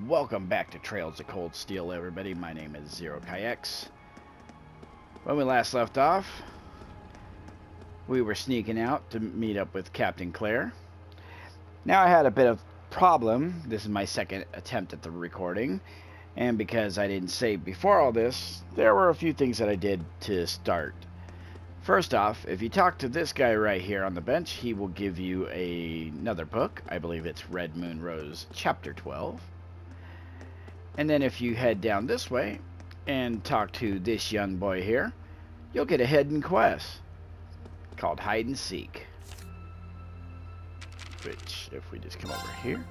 Welcome back to Trails of Cold Steel, everybody. My name is Zero Kayaks. When we last left off, we were sneaking out to meet up with Captain Claire. Now I had a bit of problem. This is my second attempt at the recording, and because I didn't save before all this, there were a few things that I did to start. First off, if you talk to this guy right here on the bench, he will give you another book. I believe it's Red Moon Rose Chapter 12. And then if you head down this way and talk to this young boy here, you'll get a hidden quest called Hide and Seek. Which, if we just come over here,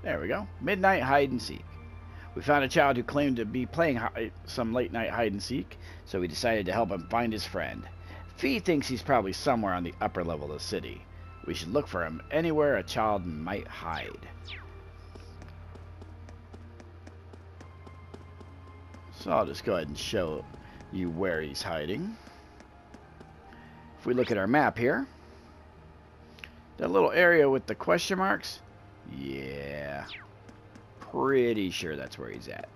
there we go. Midnight Hide and Seek. We found a child who claimed to be playing some late night hide and seek, so we decided to help him find his friend. Fee thinks he's probably somewhere on the upper level of the city. We should look for him anywhere a child might hide. So I'll just go ahead and show you where he's hiding. If we look at our map here, that little area with the question marks, yeah, pretty sure that's where he's at.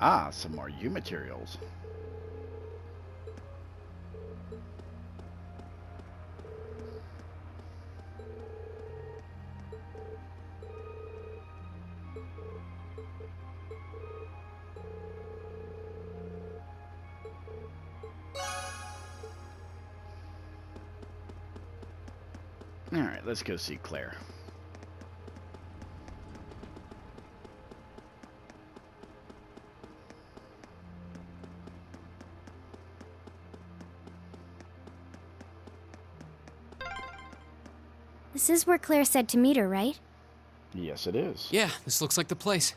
Ah, some more U materials. Alright, let's go see Claire. This is where Claire said to meet her, right? Yes, it is. Yeah, this looks like the place.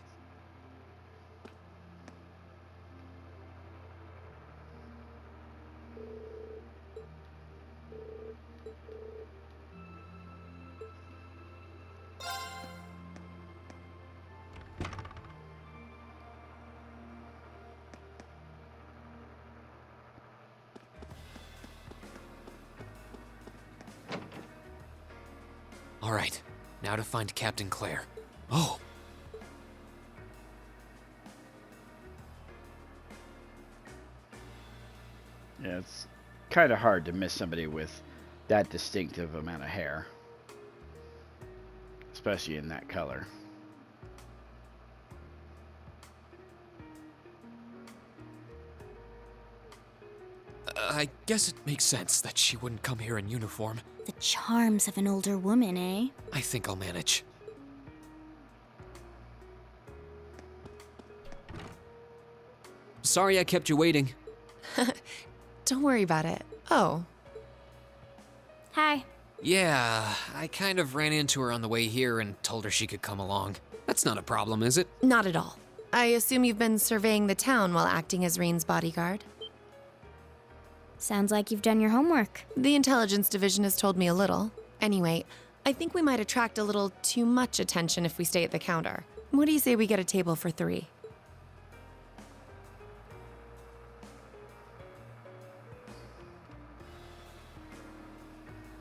All right, now to find Captain Claire. Oh! Yeah, it's kind of hard to miss somebody with that distinctive amount of hair. Especially in that color. I guess it makes sense that she wouldn't come here in uniform. The charms of an older woman, eh? I think I'll manage. Sorry I kept you waiting. Don't worry about it. Oh, Hi. Yeah, I kind of ran into her on the way here and told her she could come along. That's not a problem, is it? Not at all. I assume you've been surveying the town while acting as Reen's bodyguard. Sounds like you've done your homework. The intelligence division has told me a little. Anyway, I think we might attract a little too much attention if we stay at the counter. What do you say we get a table for 3?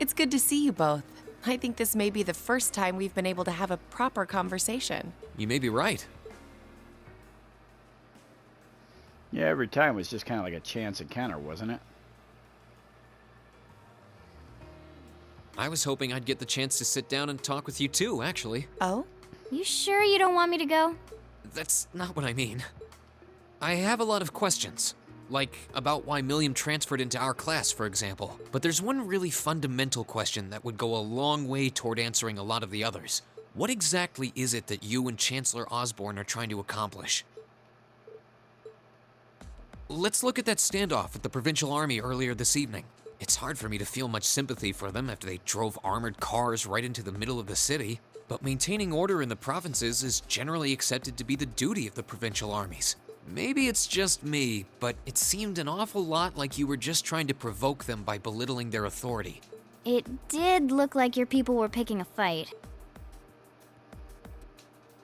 It's good to see you both. I think this may be the first time we've been able to have a proper conversation. You may be right. Yeah, every time was just kind of like a chance encounter, wasn't it? I was hoping I'd get the chance to sit down and talk with you too, actually. Oh? You sure you don't want me to go? That's not what I mean. I have a lot of questions. Like, about why Milliam transferred into our class, for example. But there's one really fundamental question that would go a long way toward answering a lot of the others. What exactly is it that you and Chancellor Osborne are trying to accomplish? Let's look at that standoff with the Provincial Army earlier this evening. It's hard for me to feel much sympathy for them after they drove armored cars right into the middle of the city. But maintaining order in the provinces is generally accepted to be the duty of the provincial armies. Maybe it's just me, but it seemed an awful lot like you were just trying to provoke them by belittling their authority. It did look like your people were picking a fight.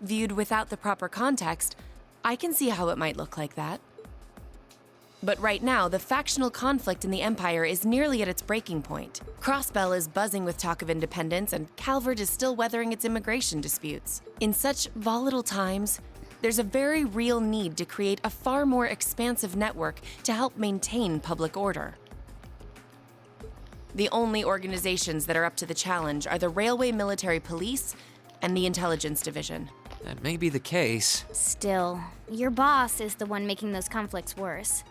Viewed without the proper context, I can see how it might look like that. But right now, the factional conflict in the Empire is nearly at its breaking point. Crossbell is buzzing with talk of independence, and Calvert is still weathering its immigration disputes. In such volatile times, there's a very real need to create a far more expansive network to help maintain public order. The only organizations that are up to the challenge are the Railway Military Police and the Intelligence Division. That may be the case. Still, your boss is the one making those conflicts worse.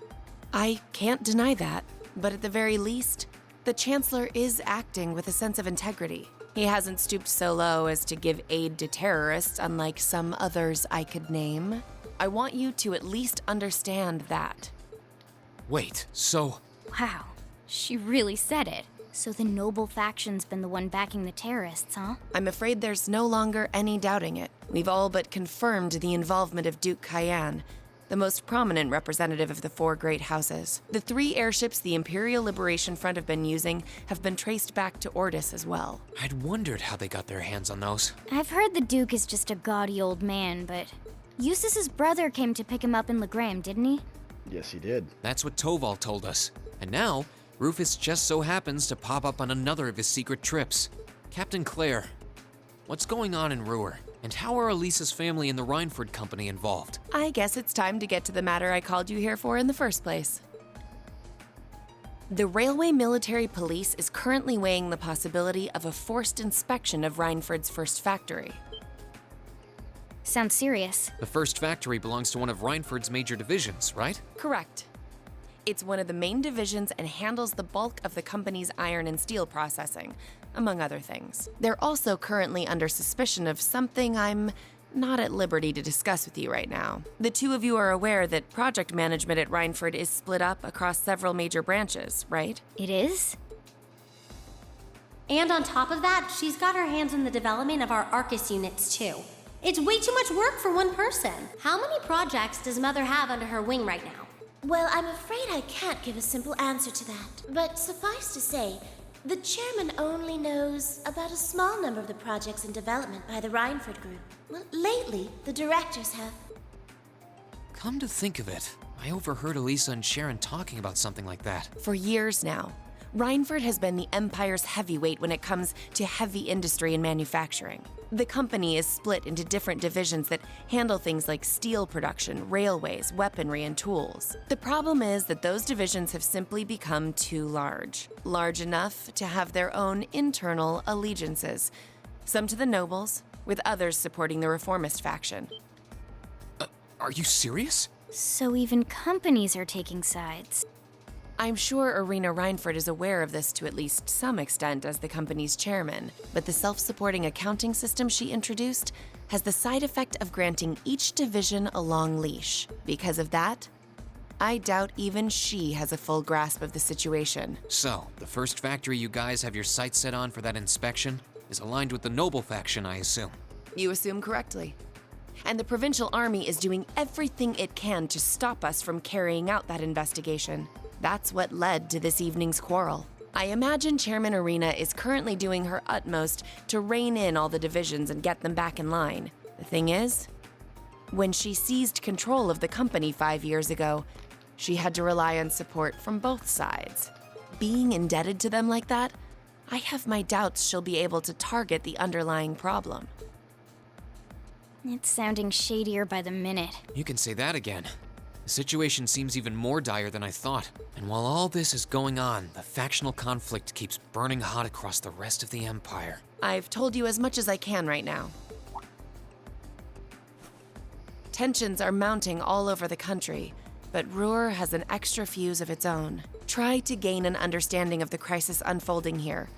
I can't deny that, but at the very least, the Chancellor is acting with a sense of integrity. He hasn't stooped so low as to give aid to terrorists, unlike some others I could name. I want you to at least understand that. Wait, so... Wow, she really said it. So the noble faction's been the one backing the terrorists, huh? I'm afraid there's no longer any doubting it. We've all but confirmed the involvement of Duke Cayenne, the most prominent representative of the 4 great houses. The 3 airships the Imperial Liberation Front have been using have been traced back to Ordis as well. I'd wondered how they got their hands on those. I've heard the Duke is just a gaudy old man, but Eustace's brother came to pick him up in Legram, didn't he? Yes, he did. That's what Toval told us. And now, Rufus just so happens to pop up on another of his secret trips. Captain Clare, what's going on in Ruhr? And how are Elisa's family and the Rhineford Company involved? I guess it's time to get to the matter I called you here for in the first place. The Railway Military Police is currently weighing the possibility of a forced inspection of Rhineford's first factory. Sounds serious. The first factory belongs to one of Rhineford's major divisions, right? Correct. It's one of the main divisions and handles the bulk of the company's iron and steel processing, among other things. They're also currently under suspicion of something I'm not at liberty to discuss with you right now. The 2 of you are aware that project management at Rhineford is split up across several major branches, right? It is? And on top of that, she's got her hands in the development of our Arcus units too. It's way too much work for one person. How many projects does Mother have under her wing right now? Well, I'm afraid I can't give a simple answer to that. But suffice to say, the chairman only knows about a small number of the projects in development by the Rhineford Group. Well, lately, the directors have... Come to think of it, I overheard Elisa and Sharon talking about something like that. For years now, Rhineford has been the Empire's heavyweight when it comes to heavy industry and manufacturing. The company is split into different divisions that handle things like steel production, railways, weaponry, and tools. The problem is that those divisions have simply become too large. Large enough to have their own internal allegiances, some to the nobles, with others supporting the reformist faction. Are you serious? So even companies are taking sides. I'm sure Irina Rhineford is aware of this to at least some extent as the company's chairman, but the self-supporting accounting system she introduced has the side effect of granting each division a long leash. Because of that, I doubt even she has a full grasp of the situation. So, the first factory you guys have your sights set on for that inspection is aligned with the Noble faction, I assume. You assume correctly. And the Provincial Army is doing everything it can to stop us from carrying out that investigation. That's what led to this evening's quarrel. I imagine Chairman Arena is currently doing her utmost to rein in all the divisions and get them back in line. The thing is, when she seized control of the company 5 years ago, she had to rely on support from both sides. Being indebted to them like that, I have my doubts she'll be able to target the underlying problem. It's sounding shadier by the minute. You can say that again. The situation seems even more dire than I thought. And while all this is going on, the factional conflict keeps burning hot across the rest of the Empire. I've told you as much as I can right now. Tensions are mounting all over the country, but Ruhr has an extra fuse of its own. Try to gain an understanding of the crisis unfolding here.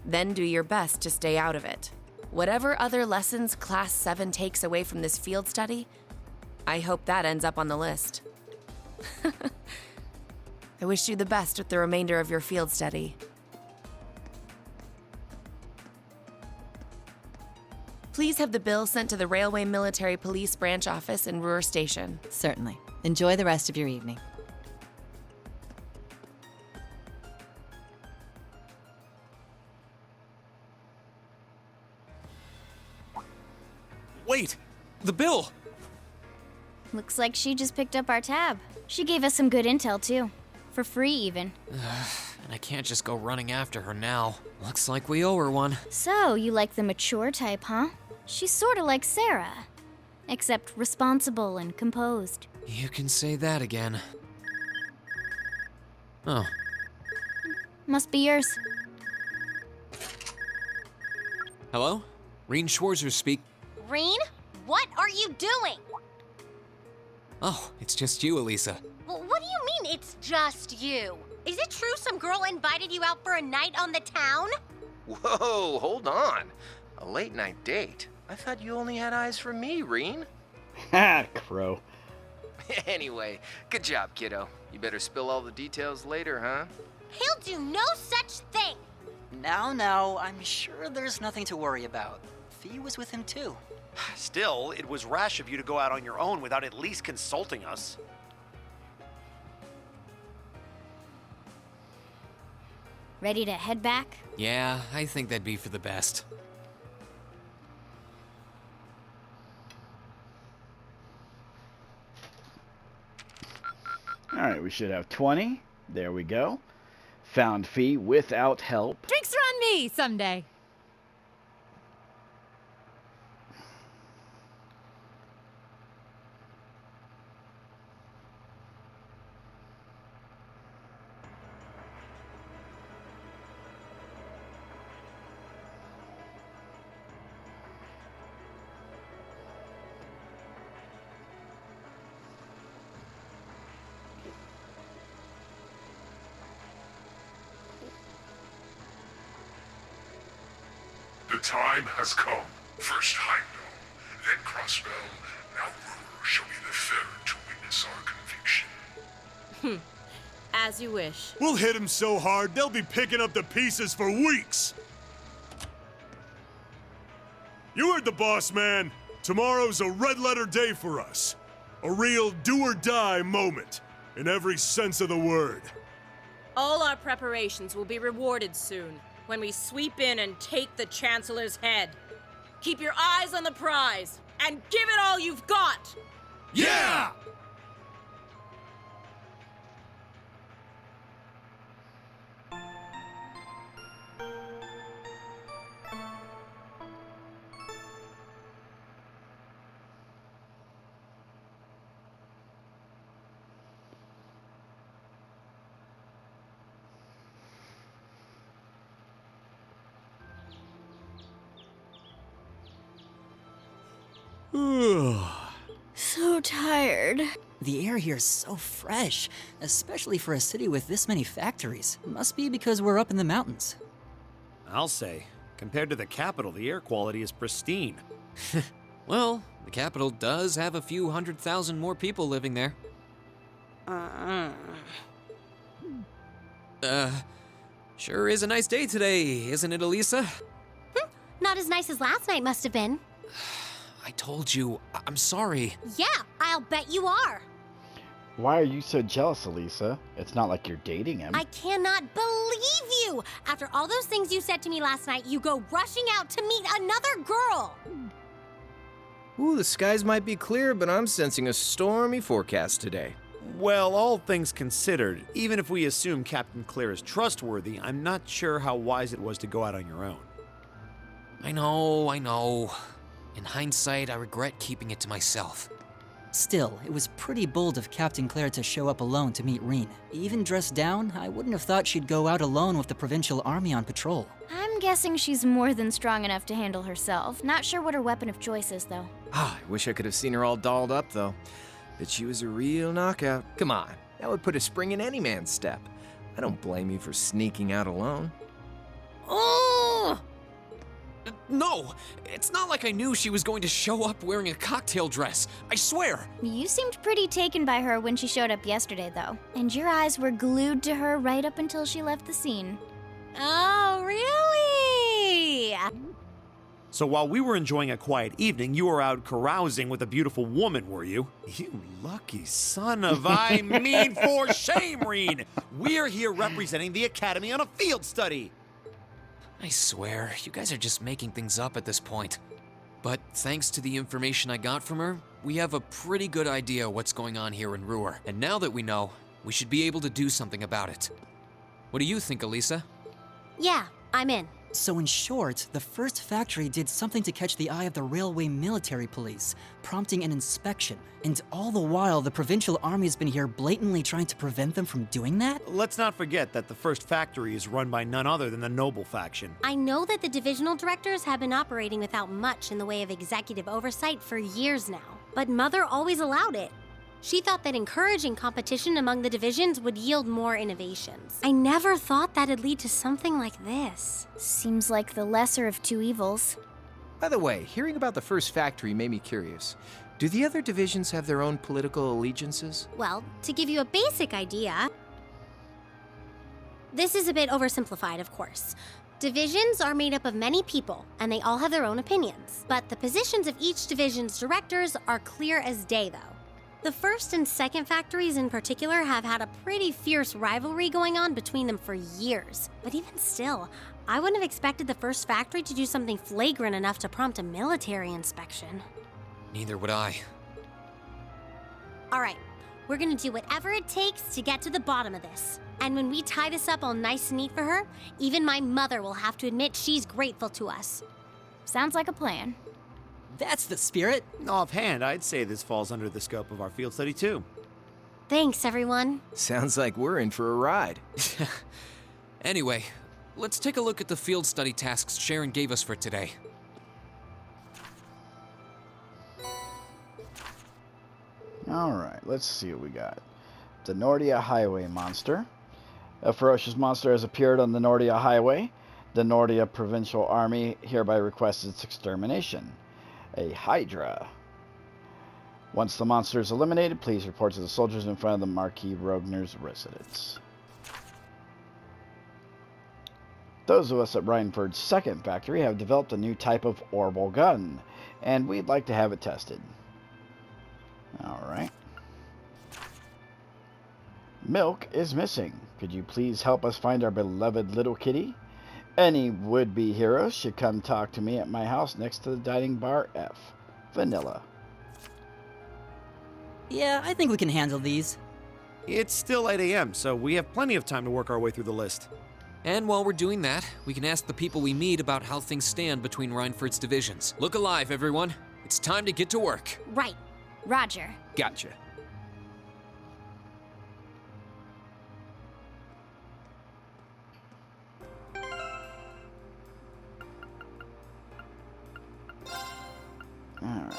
Then do your best to stay out of it. Whatever other lessons Class 7 takes away from this field study, I hope that ends up on the list. I wish you the best with the remainder of your field study. Please have the bill sent to the Railway Military Police Branch Office in Ruhr Station. Certainly. Enjoy the rest of your evening. Wait! The bill! Looks like she just picked up our tab. She gave us some good intel, too. For free, even. And I can't just go running after her now. Looks like we owe her one. So, you like the mature type, huh? She's sorta like Sarah. Except responsible and composed. You can say that again. Oh. Must be yours. Hello? Reen Schwarzer speak. Reen, what are you doing? Oh, it's just you, Elisa. Well, what do you mean it's just you? Is it true some girl invited you out for a night on the town? Whoa, hold on. A late night date? I thought you only had eyes for me, Reen. Ha, Crow. Anyway, good job, kiddo. You better spill all the details later, huh? He'll do no such thing. Now, I'm sure there's nothing to worry about. Fee was with him too. Still, it was rash of you to go out on your own without at least consulting us. Ready to head back? Yeah, I think that'd be for the best. Alright, we should have 20. There we go. Found Fee without help. Drinks are on me someday. The time has come. First Heimdall, then Crossbell, now Ruhr shall be the third to witness our conviction. As you wish. We'll hit him so hard, they'll be picking up the pieces for weeks. You heard the boss, man. Tomorrow's a red-letter day for us. A real do-or-die moment, in every sense of the word. All our preparations will be rewarded soon, when we sweep in and take the Chancellor's head. Keep your eyes on the prize, and give it all you've got! Yeah! So tired. The air here is so fresh, especially for a city with this many factories. Must be because we're up in the mountains. I'll say, compared to the capital, the air quality is pristine. Well, the capital does have a few 100,000 more people living there. Sure is a nice day today, isn't it, Elisa? Not as nice as last night must have been. I told you, I'm sorry. Yeah, I'll bet you are. Why are you so jealous, Elisa? It's not like you're dating him. I cannot believe you! After all those things you said to me last night, you go rushing out to meet another girl! Ooh, the skies might be clear, but I'm sensing a stormy forecast today. Well, all things considered, even if we assume Captain Claire is trustworthy, I'm not sure how wise it was to go out on your own. I know. In hindsight, I regret keeping it to myself. Still, it was pretty bold of Captain Claire to show up alone to meet Reen. Even dressed down, I wouldn't have thought she'd go out alone with the Provincial Army on patrol. I'm guessing she's more than strong enough to handle herself. Not sure what her weapon of choice is, though. I wish I could have seen her all dolled up, though. But she was a real knockout. Come on, that would put a spring in any man's step. I don't blame you for sneaking out alone. Oh! No! It's not like I knew she was going to show up wearing a cocktail dress. I swear! You seemed pretty taken by her when she showed up yesterday, though. And your eyes were glued to her right up until she left the scene. Oh, really? So while we were enjoying a quiet evening, you were out carousing with a beautiful woman, were you? You lucky son of I mean, for shame, Reen! We're here representing the Academy on a field study! I swear, you guys are just making things up at this point. But thanks to the information I got from her, we have a pretty good idea what's going on here in Ruhr. And now that we know, we should be able to do something about it. What do you think, Elisa? Yeah, I'm in. So in short, the first factory did something to catch the eye of the railway military police, prompting an inspection. And all the while, the Provincial Army's been here blatantly trying to prevent them from doing that? Let's not forget that the first factory is run by none other than the Noble faction. I know that the divisional directors have been operating without much in the way of executive oversight for years now, but Mother always allowed it. She thought that encouraging competition among the divisions would yield more innovations. I never thought that'd lead to something like this. Seems like the lesser of two evils. By the way, hearing about the first factory made me curious. Do the other divisions have their own political allegiances? Well, to give you a basic idea, this is a bit oversimplified, of course. Divisions are made up of many people, and they all have their own opinions. But the positions of each division's directors are clear as day, though. The first and second factories in particular have had a pretty fierce rivalry going on between them for years. But even still, I wouldn't have expected the first factory to do something flagrant enough to prompt a military inspection. Neither would I. All right, we're gonna do whatever it takes to get to the bottom of this. And when we tie this up all nice and neat for her, even my mother will have to admit she's grateful to us. Sounds like a plan. That's the spirit. Offhand, I'd say this falls under the scope of our field study too. Thanks, everyone. Sounds like we're in for a ride. Anyway, let's take a look at the field study tasks Sharon gave us for today. Alright, let's see what we got. The Nordia Highway Monster. A ferocious monster has appeared on the Nordia Highway. The Nordia Provincial Army hereby requests its extermination. A Hydra. Once the monster is eliminated, please report to the soldiers in front of the Marquis Rogner's residence. Those of us at Rhineford's second factory have developed a new type of orbital gun, and we'd like to have it tested. Alright. Milk is missing. Could you please help us find our beloved little kitty? Any would-be heroes should come talk to me at my house next to the dining bar F. Vanilla. Yeah, I think we can handle these. It's still 8 a.m., so we have plenty of time to work our way through the list. And while we're doing that, we can ask the people we meet about how things stand between Rhineford's divisions. Look alive, everyone. It's time to get to work. Right. Roger. Gotcha. Alright.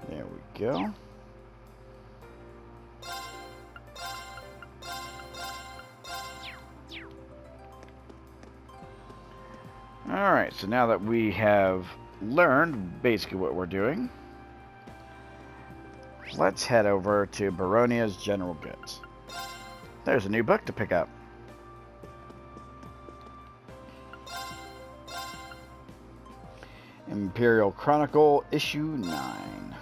There we go. Alright, so now that we have learned basically what we're doing, Let's head over to Baronia's General Goods. There's a new book to pick up. Imperial Chronicle, Issue 9.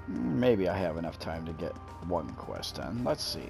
Maybe I have enough time to get one quest done. Let's see.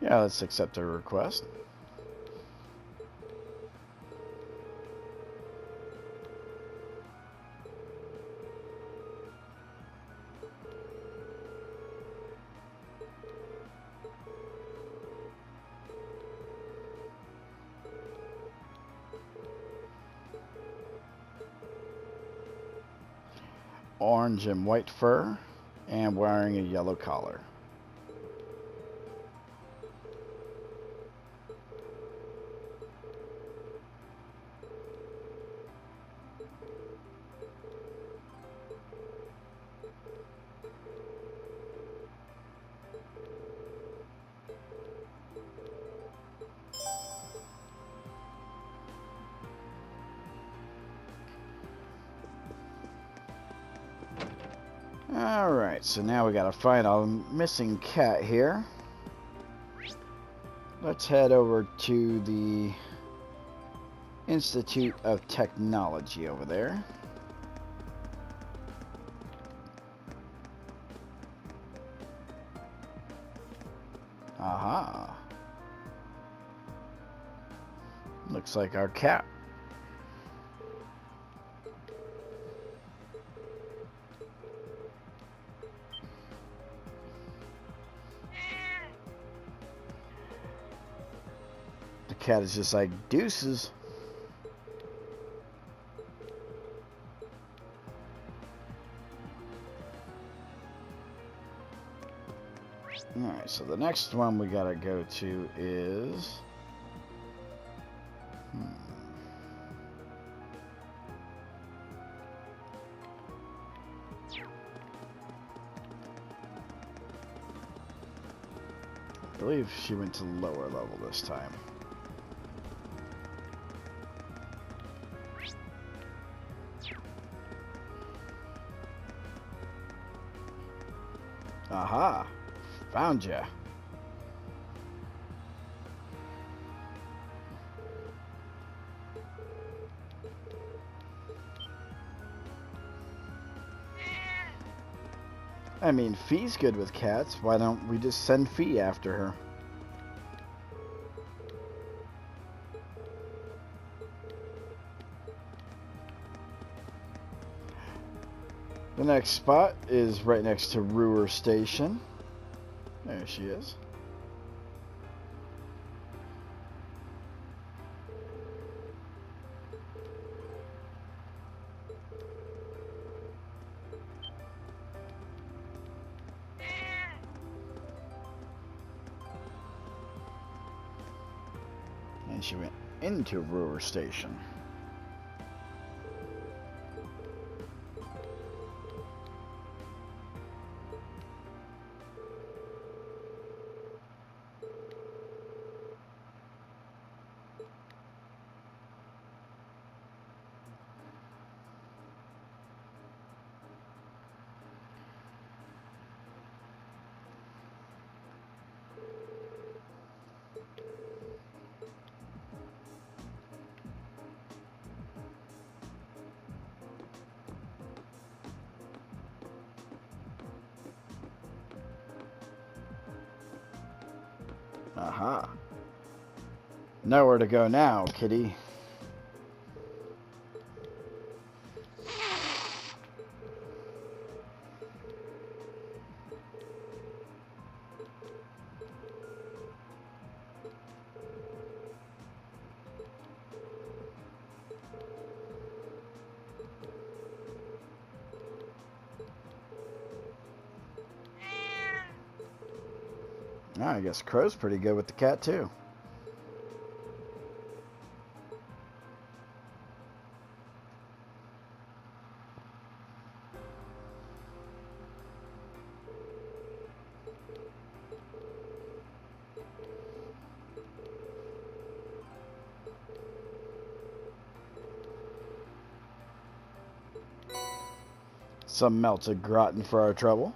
Yeah, let's accept a request. Orange and white fur, and wearing a yellow collar. Alright, so now we gotta find a missing cat here. Let's head over to the Institute of Technology over there. Aha. Looks like our cat. The cat is just like, deuces. Alright, so the next one we gotta go to is... I believe she went to lower level this time. Aha! Found ya. I mean, Fee's good with cats. Why don't we just send Fee after her? The next spot is right next to Ruhr Station. There she is. And she went into Ruhr Station. Aha. Nowhere to go now, kitty. I guess Crow's pretty good with the cat, too. Some melted gratin for our trouble.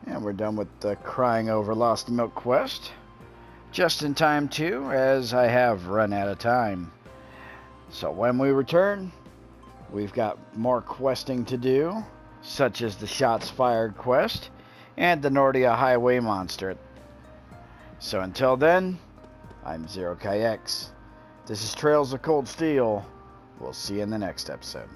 And we're done with the crying over lost milk quest. Just in time too, as I have run out of time. So when we return, we've got more questing to do, such as the Shots Fired quest and the Nordia Highway Monster. So until then, I'm Zero KX. This is Trails of Cold Steel. We'll see you in the next episode.